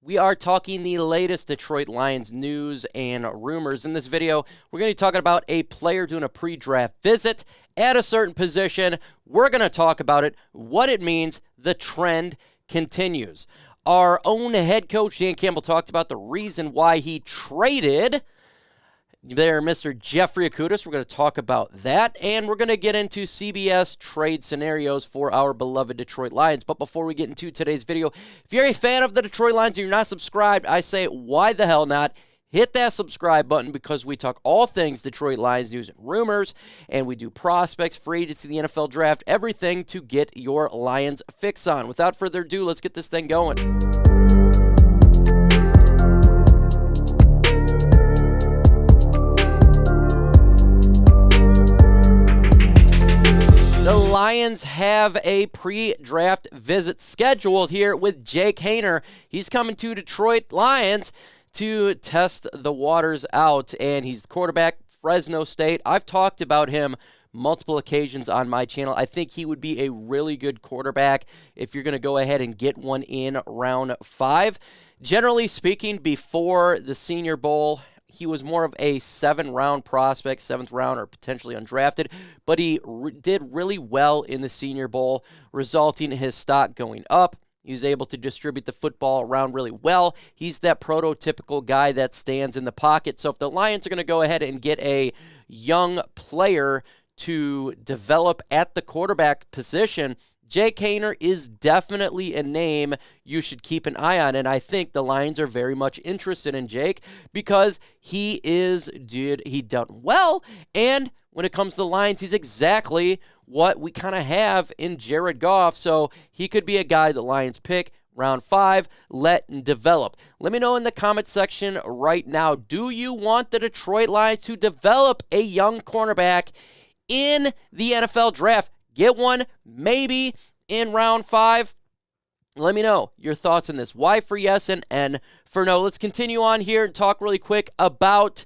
We are talking the latest Detroit Lions news and rumors. In this video, we're going to be talking about a player doing a pre-draft visit at a certain position. We're going to talk about it, what it means, the trend continues. Our own head coach, Dan Campbell, talked about the reason why he traded there, Mr. Jeffrey Okudah. We're going to talk about that, and we're going to get into CBS trade scenarios for our beloved Detroit Lions. But before we get into today's video, if you're a fan of the Detroit Lions and you're not subscribed, I say, why the hell not? Hit that subscribe button because we talk all things Detroit Lions news and rumors, and we do prospects, free agency, the NFL draft, everything to get your Lions fix on. Without further ado, let's get this thing going. The Lions have a pre-draft visit scheduled here with Jake Haener. He's coming to Detroit Lions to test the waters out, and he's the quarterback, Fresno State. I've talked about him multiple occasions on my channel. I think he would be a really good quarterback if you're going to go ahead and get one in round 5. Generally speaking, before the Senior Bowl, he was more of a 7th-round prospect, 7th round or potentially undrafted, but he did really well in the Senior Bowl, resulting in his stock going up. He was able to distribute the football around really well. He's that prototypical guy that stands in the pocket. So if the Lions are going to go ahead and get a young player to develop at the quarterback position, Jake Haener is definitely a name you should keep an eye on, and I think the Lions are very much interested in Jake because he done well, and when it comes to the Lions, he's exactly what we kind of have in Jared Goff, so he could be a guy the Lions pick round 5, let and develop. Let me know in the comment section right now, do you want the Detroit Lions to develop a young cornerback in the NFL draft? Get one, maybe, in round 5. Let me know your thoughts on this. Y for yes and N for no. Let's continue on here and talk really quick about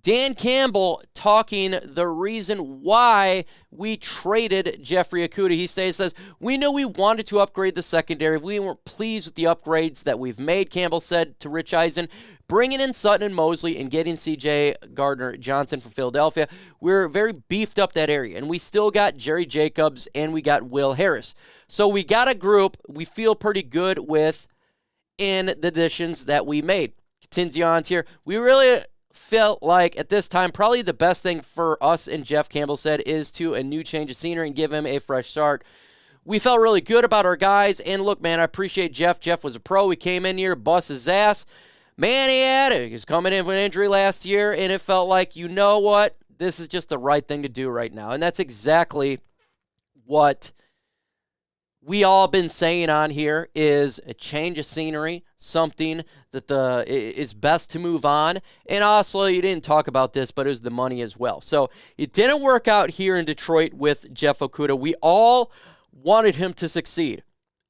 Dan Campbell talking the reason why we traded Jeffrey Okudah. He says, we knew we wanted to upgrade the secondary. We weren't pleased with the upgrades that we've made, Campbell said to Rich Eisen. Bringing in Sutton and Mosley and getting C.J. Gardner-Johnson from Philadelphia, we're very beefed up that area. And we still got Jerry Jacobs and we got Will Harris. So we got a group we feel pretty good with in the additions that we made. Continue on here. We really felt like at this time probably the best thing for us, and Jeff Campbell said, is to a new change of scenery and give him a fresh start. We felt really good about our guys. And look, man, I appreciate Jeff. Jeff was a pro. He came in here, bust his ass. Man, he had it. He was coming in with an injury last year, and it felt like, you know what? This is just the right thing to do right now. And that's exactly what we all been saying on here, is a change of scenery, something that is best to move on. And also, you didn't talk about this, but it was the money as well. So it didn't work out here in Detroit with Jeff Okudah. We all wanted him to succeed.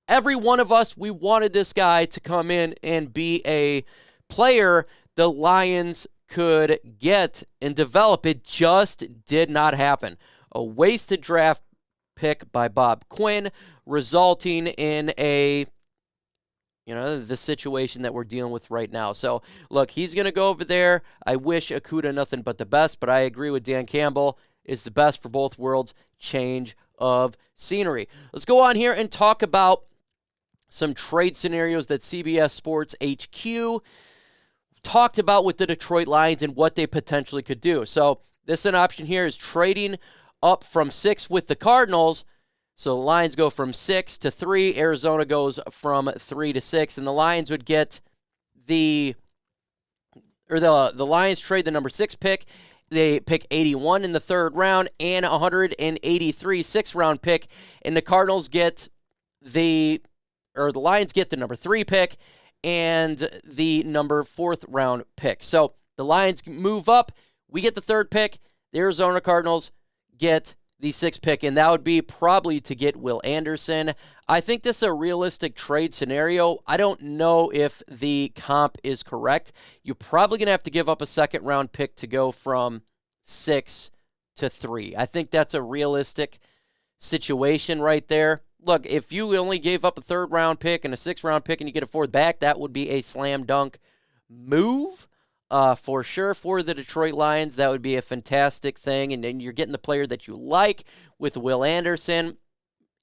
Every one of us, we wanted this guy to come in and be a player the Lions could get and develop. It just did not happen. A wasted draft pick by Bob Quinn, resulting in the situation that we're dealing with right now. So, look, he's going to go over there. I wish Okudah nothing but the best, but I agree with Dan Campbell. It's the best for both worlds. Change of scenery. Let's go on here and talk about some trade scenarios that CBS Sports HQ talked about with the Detroit Lions and what they potentially could do. So this an option here is trading up from 6 with the Cardinals. So the Lions go from 6 to 3. Arizona goes from 3 to 6. And the Lions would get the Lions trade the number 6 pick. They pick 81 in the 3rd round and 183 6th-round pick. And the Cardinals get the Lions get the number 3 pick and the number 4th round pick. So the Lions move up. We get the 3rd pick. The Arizona Cardinals get the 6th pick, and that would be probably to get Will Anderson. I think this is a realistic trade scenario. I don't know if the comp is correct. You're probably going to have to give up a 2nd round pick to go from 6 to 3. I think that's a realistic situation right there. look, if you only gave up a third-round pick and a sixth-round pick and you get a fourth back, that would be a slam dunk move for sure for the Detroit Lions. That would be a fantastic thing, and then you're getting the player that you like with Will Anderson.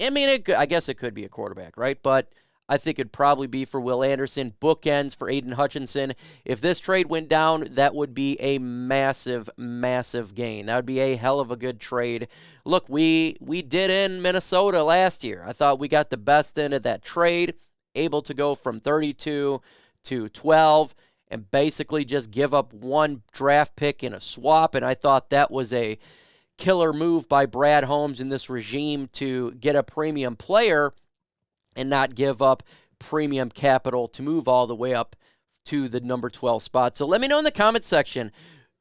I mean, I guess it could be a quarterback, right? But I think it'd probably be for Will Anderson. Bookends for Aiden Hutchinson. If this trade went down, that would be a massive, massive gain. That would be a hell of a good trade. Look, we did in Minnesota last year. I thought we got the best end of that trade, able to go from 32 to 12 and basically just give up one draft pick in a swap, and I thought that was a killer move by Brad Holmes and this regime to get a premium player and not give up premium capital to move all the way up to the number 12 spot. So let me know in the comments section,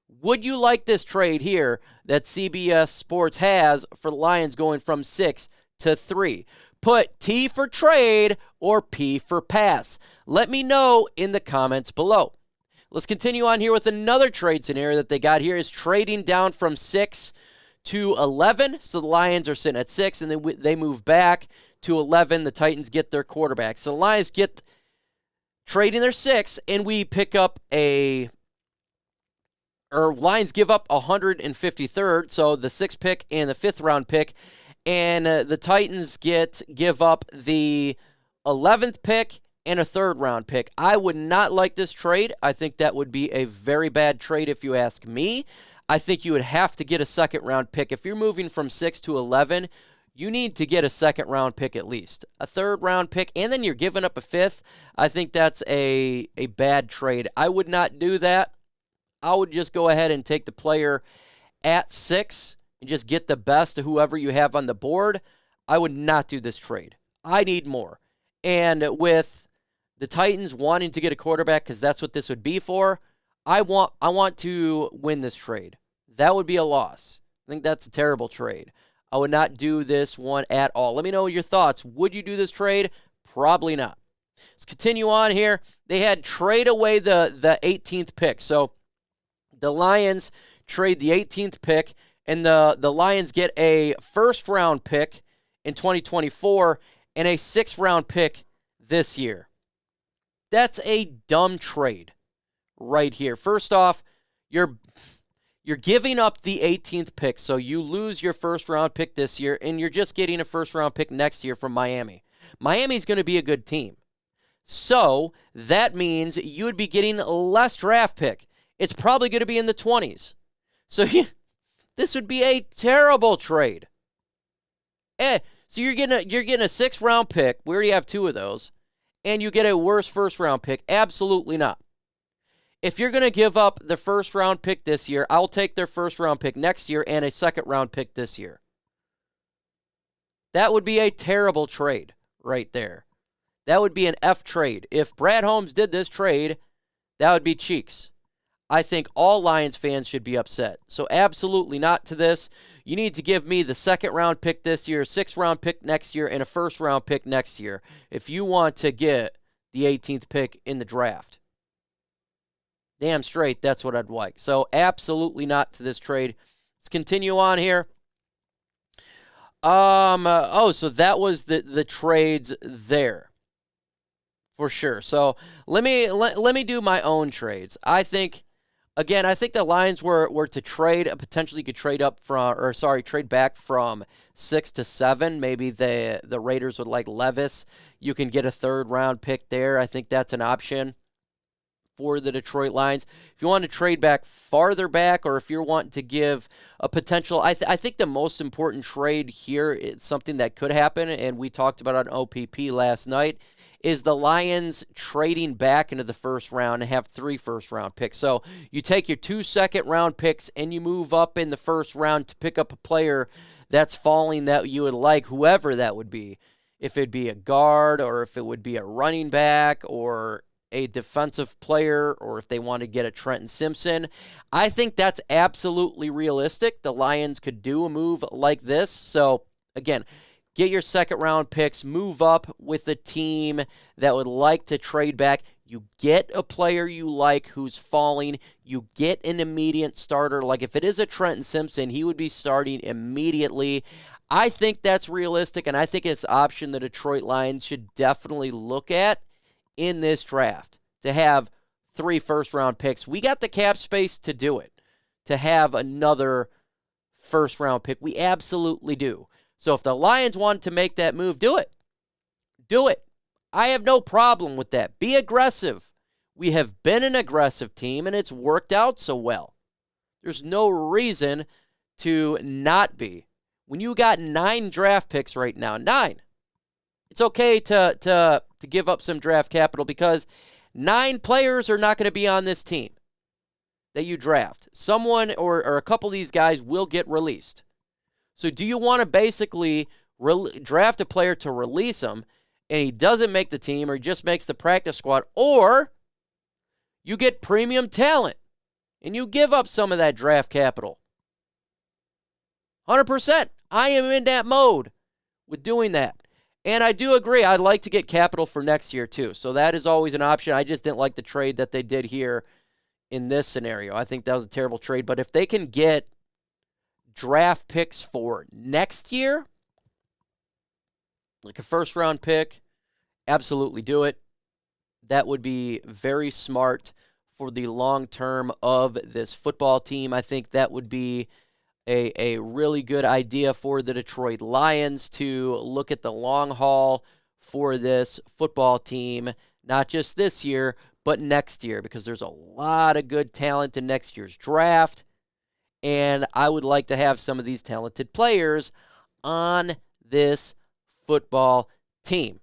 would you like this trade here that CBS Sports has for the Lions going from 6 to 3? Put T for trade or P for pass. Let me know in the comments below. Let's continue on here with another trade scenario that they got here is trading down from 6 to 11. So the Lions are sitting at 6, and then they move back to 11. The Titans get their quarterback. So the Lions get trading their 6, and we pick up Lions give up 153rd, so the 6th pick and the 5th round pick, and the Titans give up the 11th pick and a 3rd round pick. I would not like this trade. I think that would be a very bad trade if you ask me. I think you would have to get a 2nd round pick. If you're moving from 6 to 11, you need to get a 2nd round pick at least. A 3rd round pick, and then you're giving up a 5th. I think that's a bad trade. I would not do that. I would just go ahead and take the player at 6 and just get the best of whoever you have on the board. I would not do this trade. I need more. And with the Titans wanting to get a quarterback, because that's what this would be for, I want to win this trade. That would be a loss. I think that's a terrible trade. I would not do this one at all. Let me know your thoughts. Would you do this trade? Probably not. Let's continue on here. They had trade away the 18th pick. So the Lions trade the 18th pick, and the Lions get a 1st round pick in 2024 and a 6th round pick this year. That's a dumb trade right here. First off, you're giving up the 18th pick, so you lose your 1st round pick this year, and you're just getting a 1st round pick next year from Miami. Miami's going to be a good team. So that means you would be getting less draft pick. It's probably going to be in the 20s. So this would be a terrible trade. So you're getting a 6th round pick. We already have 2 of those. And you get a worse 1st round pick. Absolutely not. If you're going to give up the 1st round pick this year, I'll take their 1st round pick next year and a 2nd round pick this year. That would be a terrible trade right there. That would be an F trade. If Brad Holmes did this trade, that would be cheeks. I think all Lions fans should be upset. So absolutely not to this. You need to give me the 2nd round pick this year, 6th round pick next year, and a 1st round pick next year if you want to get the 18th pick in the draft. Damn straight, that's what I'd like. So absolutely not to this trade. Let's continue on here. So that was the trades there. For sure. So let me do my own trades. I think the Lions were to trade, potentially could trade back from 6 to 7. Maybe the Raiders would like Levis. You can get a 3rd round pick there. I think that's an option for the Detroit Lions. If you want to trade back farther back, or if you're wanting to give a potential, I think the most important trade here is something that could happen, and we talked about it on OPP last night, is the Lions trading back into the 1st round and have 3 1st round picks. So you take your 2 2nd round picks and you move up in the 1st round to pick up a player that's falling that you would like, whoever that would be. If it'd be a guard, or if it would be a running back, or a defensive player, or if they want to get a Trenton Simpson. I think that's absolutely realistic. The Lions could do a move like this. So again, get your 2nd round picks, move up with a team that would like to trade back. You get a player you like who's falling. You get an immediate starter. Like if it is a Trenton Simpson, he would be starting immediately. I think that's realistic, and I think it's an option the Detroit Lions should definitely look at in this draft, to have 3 first-round picks. We got the cap space to do it, to have another first-round pick. We absolutely do. So if the Lions want to make that move, do it. Do it. I have no problem with that. Be aggressive. We have been an aggressive team, and it's worked out so well. There's no reason to not be. When you got 9 draft picks right now, 9, it's okay to give up some draft capital, because 9 players are not going to be on this team that you draft. Someone or a couple of these guys will get released. So do you want to basically draft a player to release him, and he doesn't make the team, or he just makes the practice squad, or you get premium talent and you give up some of that draft capital? 100%. I am in that mode with doing that. And I do agree, I'd like to get capital for next year too. So that is always an option. I just didn't like the trade that they did here in this scenario. I think that was a terrible trade. But if they can get draft picks for next year, like a first-round pick, absolutely do it. That would be very smart for the long term of this football team. I think that would be a really good idea for the Detroit Lions to look at the long haul for this football team, not just this year, but next year, because there's a lot of good talent in next year's draft, and I would like to have some of these talented players on this football team.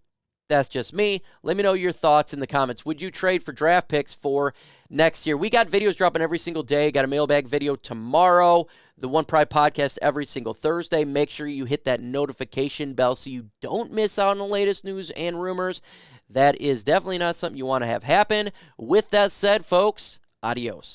That's just me. Let me know your thoughts in the comments. Would you trade for draft picks for next year? We got videos dropping every single day. Got a mailbag video tomorrow. The One Pride podcast every single Thursday. Make sure you hit that notification bell so you don't miss out on the latest news and rumors. That is definitely not something you want to have happen. With that said, folks, adios.